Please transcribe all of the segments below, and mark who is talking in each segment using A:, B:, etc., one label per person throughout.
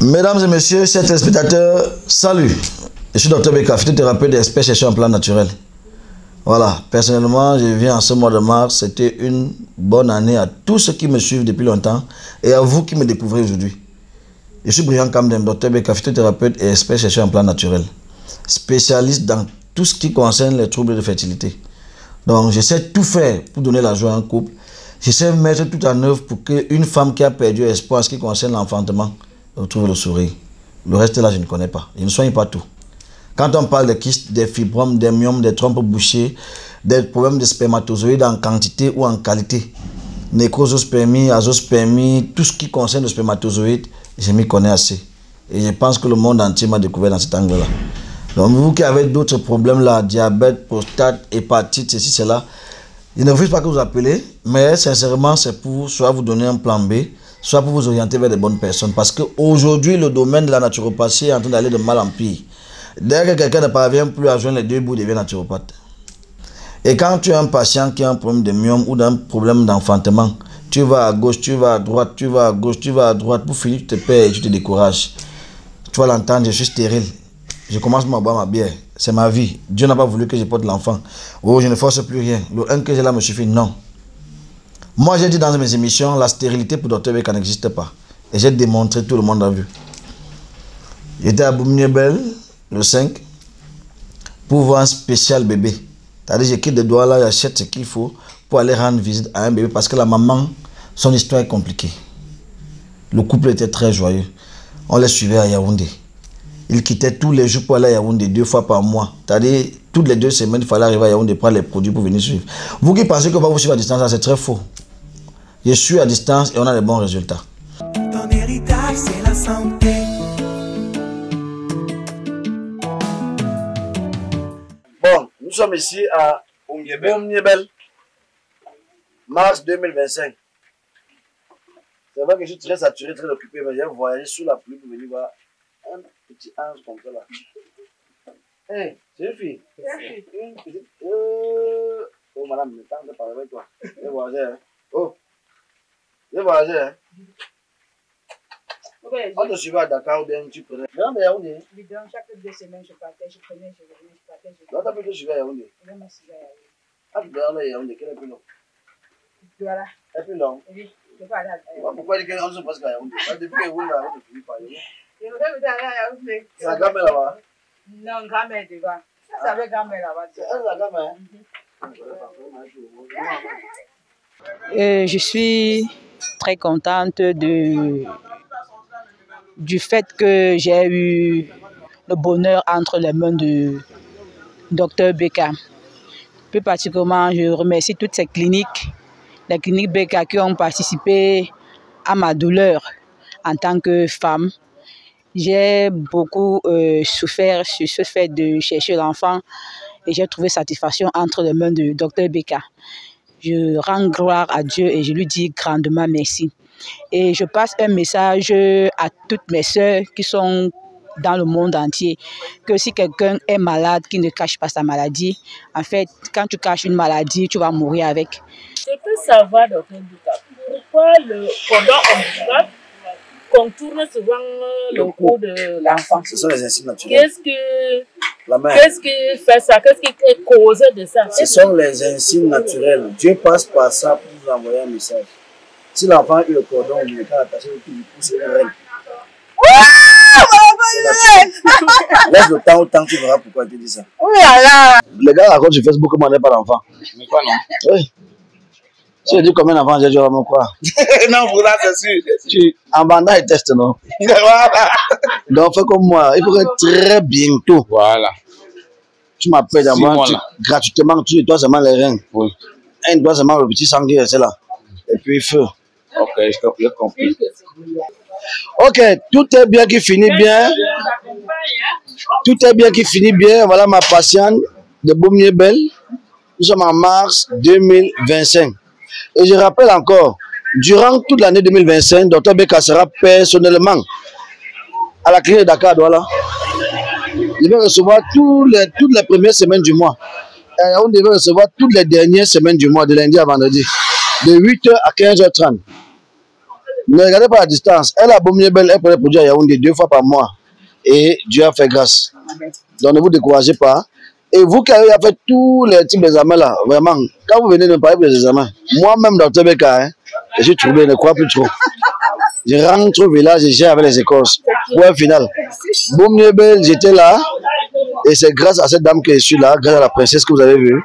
A: Mesdames et messieurs, chers téléspectateurs, salut. Je suis Dr Beka, phytothérapeute et expert chercheur en plan naturel. Voilà, personnellement, je viens en ce mois de mars. C'était une bonne année à tous ceux qui me suivent depuis longtemps et à vous qui me découvrez aujourd'hui. Je suis Brian Kamdem, Dr Beka, phytothérapeute et expert chercheur en plan naturel. Spécialiste dans tout ce qui concerne les troubles de fertilité. Donc, j'essaie de tout faire pour donner la joie à un couple. J'essaie de mettre tout en œuvre pour qu'une femme qui a perdu espoir en ce qui concerne l'enfantement retrouve le sourire. Le reste là, je ne connais pas. Je ne soigne pas tout. Quand on parle des kystes, des fibromes, des myomes, des trompes bouchées, des problèmes de spermatozoïdes en quantité ou en qualité, nécrosospermie, azospermie, tout ce qui concerne le spermatozoïde, je m'y connais assez. Et je pense que le monde entier m'a découvert dans cet angle-là. Donc vous qui avez d'autres problèmes là, diabète, prostate, hépatite, ceci, cela, je ne refuse pas que vous appelez, mais sincèrement, c'est pour soit vous donner un plan B, soit pour vous orienter vers des bonnes personnes. Parce qu'aujourd'hui, le domaine de la naturopathie est en train d'aller de mal en pire. Dès que quelqu'un ne parvient plus à joindre les deux bouts, il devient naturopathe. Et quand tu as un patient qui a un problème de myome ou d'un problème d'enfantement, tu vas à gauche, tu vas à droite, tu vas à gauche, tu vas à droite, pour finir, tu te perds et tu te décourages. Tu vas l'entendre, je suis stérile. Je commence à boire ma bière. C'est ma vie. Dieu n'a pas voulu que je porte l'enfant. Oh, je ne force plus rien. Le 1 que j'ai là me suffit. Non. Moi, j'ai dit dans mes émissions, la stérilité pour Dr Beka n'existe pas. Et j'ai démontré, tout le monde a vu. J'étais à Boumniebel, le 5, pour voir un spécial bébé. C'est-à-dire, je quitte des doigts là, j'achète ce qu'il faut pour aller rendre visite à un bébé parce que la maman, son histoire est compliquée. Le couple était très joyeux. On les suivait à Yaoundé. Ils quittaient tous les jours pour aller à Yaoundé 2 fois par mois. C'est-à-dire, toutes les 2 semaines, il fallait arriver à Yaoundé prendre les produits pour venir suivre. Vous qui pensez que vous suivre à distance, c'est très faux. Je suis à distance et on a des bons résultats.
B: Ton héritage, c'est la santé.
A: Bon, nous sommes ici à Boumniebel, mars 2025. C'est vrai que je suis très saturé, très occupé, mais j'ai voyagé sous la pluie pour venir voir un petit ange comme ça là. Hey, c'est une fille. Une petite. Oh, madame, le temps de parler avec toi. J'ai voyagé, hein. Oh, j'ai voyagé, hein. On te suivait à Dakar ou bien tu prenais. Non, mais Yaoundé.
C: Chaque 2 semaines, je partais, je prenais, je revenais, je partais, je
A: Non, t'as pu te suivre à Yaoundé.
C: revenais. Je me suivais à Yaoundé.
A: Ah, tu dois aller à Yaoundé, quel est le plus long?
C: Voilà.
A: Le plus long.
C: Oui, je peux aller à Yaoundé.
A: Pourquoi dire qu'on se passe à Yaoundé? Depuis que vous là, on ne finit pas.
C: Je veux aller à Yaoundé.
A: C'est la grand-mère là-bas.
C: Non, grand-mère devant. Ça, c'est avec grand-mère là-bas.
A: C'est elle la grand-mère.
C: Je suis très contente du fait que j'ai eu le bonheur entre les mains de Dr Beka. Plus particulièrement, je remercie toutes ces cliniques, les cliniques Beka qui ont participé à ma douleur en tant que femme. J'ai beaucoup souffert sur ce fait de chercher l'enfant et j'ai trouvé satisfaction entre les mains de Dr Beka. Je rends gloire à Dieu et je lui dis grandement merci. Et je passe un message à toutes mes sœurs qui sont dans le monde entier, que si quelqu'un est malade, qui ne cache pas sa maladie, en fait, quand tu caches une maladie, tu vas mourir avec.
D: Je peux savoir, Dr Beka, pourquoi le cordon ombilical contourne souvent le cou de l'enfant.
A: Ce sont les insignes naturels.
D: Qu'est-ce qui fait ça? Qu'est-ce qui est causé de ça?
A: Ce sont les insignes naturels. Dieu passe par ça pour vous envoyer un message. Si l'enfant a eu le cordon ombilical attaché au cou du pouce, c'est une règle. Laisse le temps au temps, tu verras pourquoi il te dit ça. Les gars racontent sur Facebook que moi, je n'ai pas d'enfant.
E: Mais quoi, non?
A: Oui. Si je dis combien d'enfants j'ai, tu vas me croire.
E: Non, pour là, c'est sûr.
A: En bandant, ils testent, non?
E: Voilà.
A: Donc, fais comme moi. Il faut que très bientôt,
E: Voilà.
A: tu m'appelles d'abord gratuitement, tu dois seulement les reins.
E: Oui.
A: Un doit seulement le petit sang qui est là. Et puis, feu.
E: Ok, j'ai compris.
A: Ok, tout est bien qui finit bien. Tout est bien qui finit bien. Voilà ma patiente de Boumniebel. Nous sommes en mars 2025. Et je rappelle encore, durant toute l'année 2025, Dr Beka sera personnellement à la clinique de Dakar, voilà. Il va recevoir toutes les premières semaines du mois. Et on devait recevoir toutes les dernières semaines du mois, de lundi à vendredi, de 8h à 15h30. Ne regardez pas la distance. Elle a beau mieux belle, elle prenait le produit à Yaoundé 2 fois par mois. Et Dieu a fait grâce. Donc ne vous découragez pas. Et vous qui avez fait tous les types d'examens là, vraiment, quand vous venez de me parler des examens, moi-même, Dr Beka, hein, je suis troublé, ne crois plus trop. Je rentre au village et j'ai avec les écorces. Pour un final. Beau mieux belle, j'étais là. Et c'est grâce à cette dame que je suis là, grâce à la princesse que vous avez vue.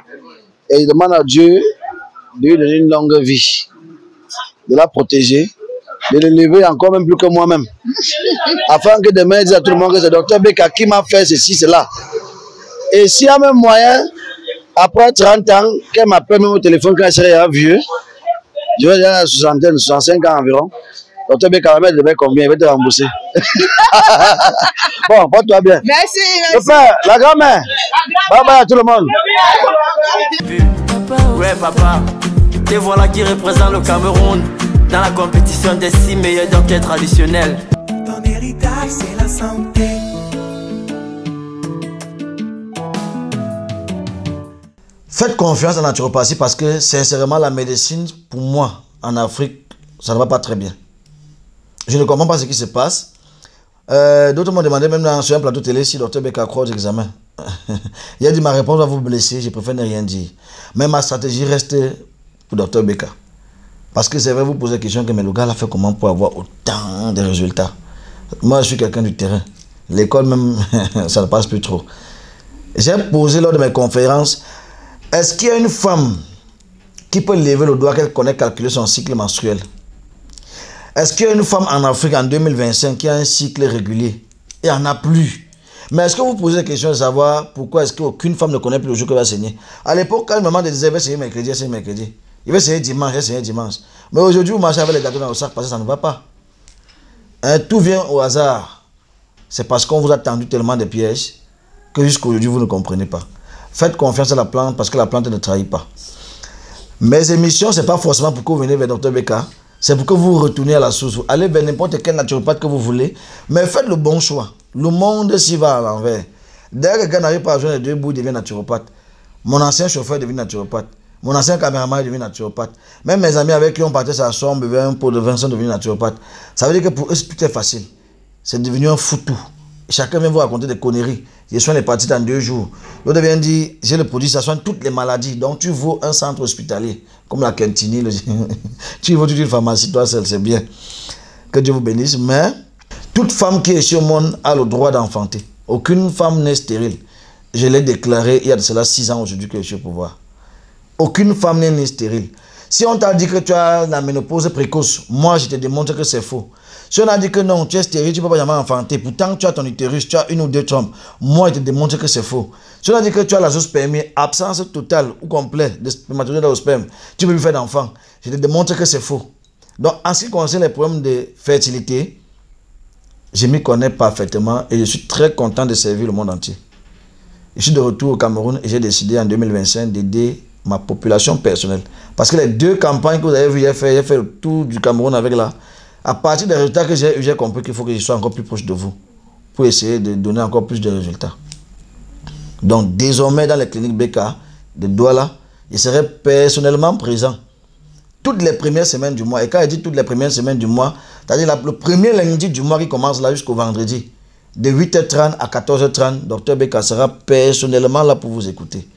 A: Et il demande à Dieu de lui donner une longue vie, de la protéger, de l'élever encore même plus que moi-même. Afin que demain, il dise à tout le monde que c'est Dr Beka qui m'a fait ceci, cela. Et s'il y a même moyen, après 30 ans, qu'elle m'appelle même au téléphone quand elle serait vieux, je vais dire à 65 ans environ, Dr Beka va mettre combien, il va te rembourser. Bon, porte-toi bien.
C: Merci,
A: Le père, la grand-mère. Bye bye à tout le monde.
F: Ouais papa, te voilà qui représente le Cameroun dans la compétition des 6 meilleurs docteurs traditionnels.
B: Ton héritage, c'est la santé.
A: Faites confiance à la naturopathie parce que sincèrement la médecine pour moi en Afrique ça ne va pas très bien. Je ne comprends pas ce qui se passe. D'autres m'ont demandé même sur un plateau télé si Dr Beka croit aux examens. Il a dit ma réponse va vous blesser, je préfère ne rien dire. Mais ma stratégie reste pour Dr Beka. Parce que c'est vrai, vous posez la question que mais le gars l'a fait comment pour avoir autant de résultats. Moi je suis quelqu'un du terrain. L'école même, ça ne passe plus trop. J'ai posé lors de mes conférences, est-ce qu'il y a une femme qui peut lever le doigt qu'elle connaît calculer son cycle menstruel? Est-ce qu'il y a une femme en Afrique en 2025 qui a un cycle régulier? Il n'y en a plus. Mais est-ce que vous posez la question de savoir pourquoi est-ce qu'aucune femme ne connaît plus le jour qu'elle va saigner? À l'époque, quand une maman disait, elle va saigner mercredi, elle saigne mercredi. Il va saigner dimanche, elle saigne dimanche. Mais aujourd'hui, vous marchez avec les gâteaux dans le sac parce que ça ne va pas. Hein, tout vient au hasard. C'est parce qu'on vous a tendu tellement de pièges que jusqu'aujourd'hui, vous ne comprenez pas. Faites confiance à la plante parce que la plante ne trahit pas. Mes émissions, ce n'est pas forcément pour que vous venez vers Dr Beka. C'est pour que vous retournez à la source. Allez vers n'importe quel naturopathe que vous voulez. Mais faites le bon choix. Le monde s'y va à l'envers. Dès que quelqu'un n'arrive pas à joindre les deux bouts, il devient naturopathe. Mon ancien chauffeur devient naturopathe. Mon ancien caméraman devient naturopathe. Même mes amis avec qui on partait sur la somme, bevaient un pot de vin, sont devenus naturopathes. Ça veut dire que pour eux, tout est facile. C'est devenu un foutou. Chacun vient vous raconter des conneries. Je soigne les parties en 2 jours. L'autre vient dire, j'ai le produit, ça soigne toutes les maladies. Donc tu vaux un centre hospitalier, comme la Quintini. Tu vaux toute une pharmacie, toi seul, c'est bien. Que Dieu vous bénisse. Mais toute femme qui est sur le monde a le droit d'enfanter. Aucune femme n'est stérile. Je l'ai déclaré il y a de cela 6 ans aujourd'hui que je suis au pouvoir. Aucune femme n'est stérile. Si on t'a dit que tu as la ménopause précoce, moi je te démontre que c'est faux. Si on a dit que non, tu es stérile, tu ne peux pas jamais enfanter. Pourtant, tu as ton utérus, tu as 1 ou 2 trompes. Moi, je te démontre que c'est faux. Si on a dit que tu as la zoospermie, absence totale ou complète de spermatozoïdes dans le sperme, tu ne peux plus faire d'enfant. Je te démontre que c'est faux. Donc, en ce qui concerne les problèmes de fertilité, je m'y connais parfaitement et je suis très content de servir le monde entier. Je suis de retour au Cameroun et j'ai décidé en 2025 d'aider ma population personnelle. Parce que les 2 campagnes que vous avez vues, j'ai fait le tour du Cameroun avec là. À partir des résultats que j'ai compris qu'il faut que je sois encore plus proche de vous pour essayer de donner encore plus de résultats. Donc désormais dans les cliniques Beka de Douala, je serai personnellement présent toutes les premières semaines du mois. Et quand je dis toutes les premières semaines du mois, c'est-à-dire le premier lundi du mois qui commence là jusqu'au vendredi, de 8h30 à 14h30, Dr Beka sera personnellement là pour vous écouter.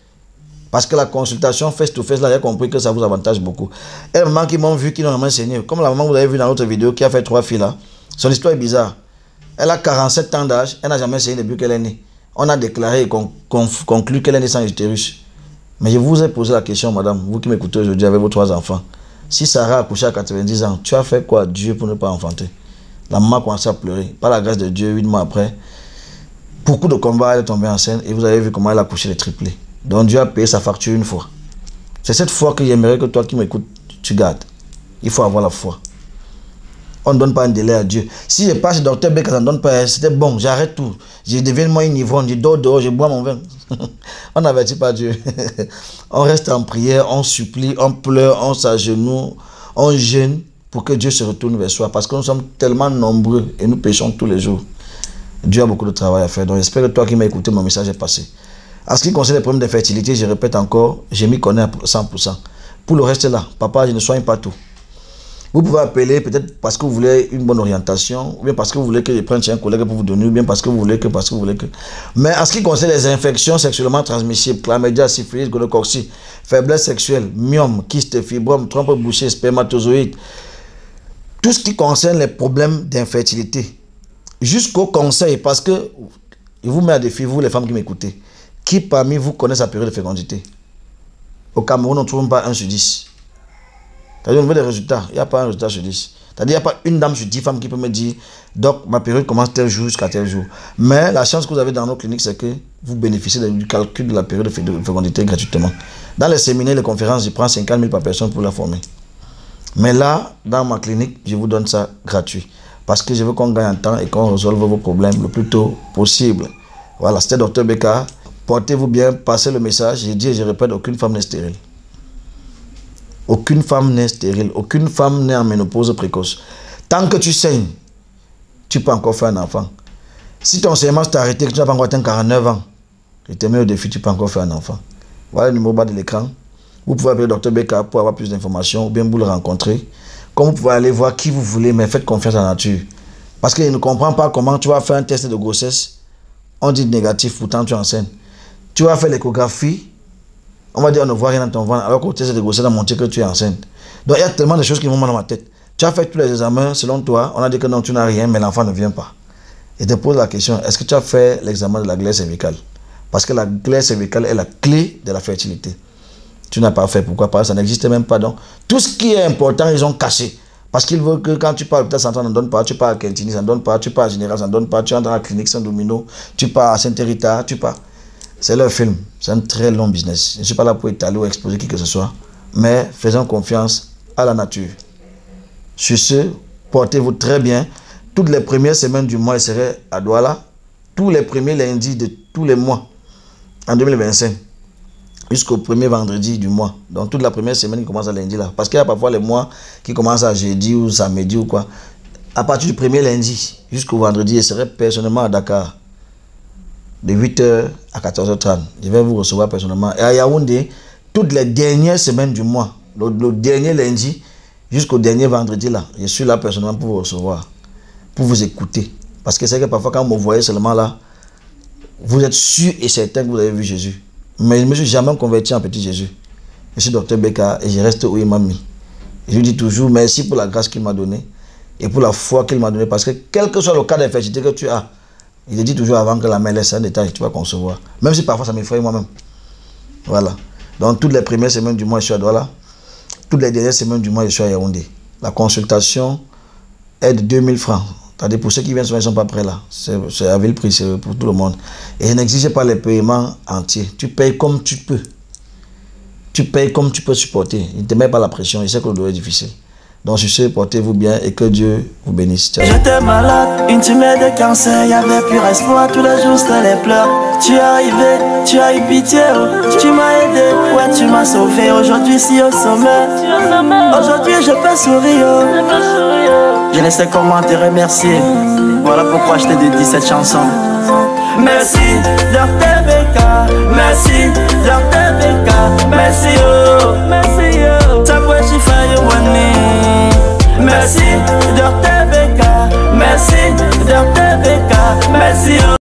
A: Parce que la consultation face-to-face, là, j'ai compris que ça vous avantage beaucoup. Et les mamans qui m'ont vu, qui n'ont jamais saigné, comme la maman que vous avez vu dans l'autre vidéo, qui a fait 3 filles là, son histoire est bizarre. Elle a 47 ans d'âge, elle n'a jamais saigné depuis qu'elle est née. On a déclaré et conclu qu'elle est née sans utérus. Mais je vous ai posé la question, madame, vous qui m'écoutez aujourd'hui avec vos 3 enfants. Si Sarah a accouché à 90 ans, tu as fait quoi, Dieu, pour ne pas enfanter? La maman a commencé à pleurer. Par la grâce de Dieu, 8 mois après, beaucoup de combats, elle est tombée enceinte et vous avez vu comment elle a accouché les triplés. Donc Dieu a payé sa facture une fois. C'est cette foi que j'aimerais que toi qui m'écoutes, tu gardes. Il faut avoir la foi. On ne donne pas un délai à Dieu. Si je passe chez Dr Beka, ça ne donne pas, c'était bon, j'arrête tout. Je deviens moi une ivrogne, je dors dehors, je bois mon vin. On n'avertit pas Dieu. On reste en prière, on supplie, on pleure, on s'agenouille, on jeûne pour que Dieu se retourne vers soi. Parce que nous sommes tellement nombreux et nous péchons tous les jours. Dieu a beaucoup de travail à faire. Donc j'espère que toi qui m'as écouté, mon message est passé. En ce qui concerne les problèmes de fertilité, je répète encore, je m'y connais à 100%. Pour le reste là, papa, je ne soigne pas tout. Vous pouvez appeler peut-être parce que vous voulez une bonne orientation, ou bien parce que vous voulez que je prenne chez un collègue pour vous donner, ou bien parce que vous voulez que, Mais en ce qui concerne les infections sexuellement transmissibles, chlamydia, syphilis, gonorrhée, faiblesse sexuelle, myome, kyste, fibrome, trompe bouchée, spermatozoïde, tout ce qui concerne les problèmes d'infertilité, jusqu'au conseil, parce que il vous met à défi, vous les femmes qui m'écoutez, qui parmi vous connaissent la période de fécondité? Au Cameroun, on ne trouve pas 1 sur 10. C'est-à-dire, au niveau des résultats, il n'y a pas un résultat sur 10. C'est-à-dire, il n'y a pas une dame sur 10 femmes qui peut me dire, donc ma période commence tel jour jusqu'à tel jour. Mais la chance que vous avez dans nos cliniques, c'est que vous bénéficiez du calcul de la période de fécondité gratuitement. Dans les séminaires, les conférences, je prends 50 000 par personne pour la former. Mais là, dans ma clinique, je vous donne ça gratuit. Parce que je veux qu'on gagne un temps et qu'on résolve vos problèmes le plus tôt possible. Voilà, c'était Dr Beka. Portez-vous bien, passez le message. Je dis et je répète, aucune femme n'est stérile. Aucune femme n'est stérile. Aucune femme n'est en ménopause précoce. Tant que tu saignes, tu peux encore faire un enfant. Si ton saignement s'est arrêté, que tu n'as pas encore atteint 49 ans, je te mets au défi, tu peux encore faire un enfant. Voilà le numéro bas de l'écran. Vous pouvez appeler Dr Beka pour avoir plus d'informations ou bien vous le rencontrer. Comme vous pouvez aller voir qui vous voulez, mais faites confiance à la nature. Parce qu'il ne comprend pas comment tu vas faire un test de grossesse. On dit négatif, pourtant tu es enceinte. Tu vas faire l'échographie, on va dire on ne voit rien dans ton ventre, alors qu'au test de grossesse, on a montré que tu es enceinte. Donc il y a tellement de choses qui vont mal dans ma tête. Tu as fait tous les examens, selon toi, on a dit que non, tu n'as rien, mais l'enfant ne vient pas. Et te pose la question, est-ce que tu as fait l'examen de la glaire cervicale? Parce que la glaire cervicale est la clé de la fertilité. Tu n'as pas fait, pourquoi? Parce que ça n'existe même pas. Donc, tout ce qui est important, ils ont caché. Parce qu'ils veulent que quand tu parles à l'hôpital central, ça ne donne pas, tu pars à Quintini, ça ne donne pas, tu pars à Général, ça ne donne pas, tu entres dans la clinique Saint-Domino, tu pars à Saint-Rita, tu pars. C'est leur film, c'est un très long business. Je ne suis pas là pour étaler ou exposer qui que ce soit, mais faisons confiance à la nature. Sur ce, portez-vous très bien. Toutes les premières semaines du mois, je serai à Douala, tous les premiers lundis de tous les mois, en 2025. Jusqu'au premier vendredi du mois. Donc toute la première semaine qui commence à lundi là. Parce qu'il y a parfois les mois qui commencent à jeudi ou samedi ou quoi. À partir du premier lundi jusqu'au vendredi, je serai personnellement à Dakar. De 8h à 14h30. Je vais vous recevoir personnellement. Et à Yaoundé, toutes les dernières semaines du mois. Le dernier lundi jusqu'au dernier vendredi là. Je suis là personnellement pour vous recevoir. Pour vous écouter. Parce que c'est que parfois quand vous me voyez seulement là, vous êtes sûr et certain que vous avez vu Jésus. Mais je ne me suis jamais converti en petit Jésus. Je suis Dr Beka et je reste où il m'a mis. Je lui dis toujours merci pour la grâce qu'il m'a donnée et pour la foi qu'il m'a donnée. Parce que quel que soit le cas d'infertilité que tu as, il te dit toujours avant que la mère laisse un détail, tu vas concevoir. Même si parfois ça m'effraie moi-même. Voilà. Donc toutes les premières semaines du mois, je suis à Douala. Toutes les dernières semaines du mois, je suis à Yaoundé. La consultation est de 2000 francs. C'est-à-dire pour ceux qui viennent souvent, ils ne sont pas prêts là. C'est à vil prix, c'est pour tout le monde. Et je n'exige pas les paiements entiers. Tu payes comme tu peux. Tu payes comme tu peux supporter. Il ne te met pas la pression. Il sait que le dos est difficile. Donc sur ce, portez-vous bien et que Dieu vous bénisse. Ciao.
F: J'étais malade, une tumeur de cancer, y avait plus espoir, tous les jours c'était les pleurs. Tu es arrivé, tu as eu pitié, oh. Tu m'as aidé, ouais tu m'as sauvé. Aujourd'hui si au sommet, aujourd'hui je peux sourire, oh. Je ne sais comment te remercier, voilà pourquoi je t'ai dédié cette chanson. Merci Dr Beka, merci Dr Beka, merci oh, merci oh. Ta voix j'y faille merci Dr Beka, merci Dr Beka, merci oh.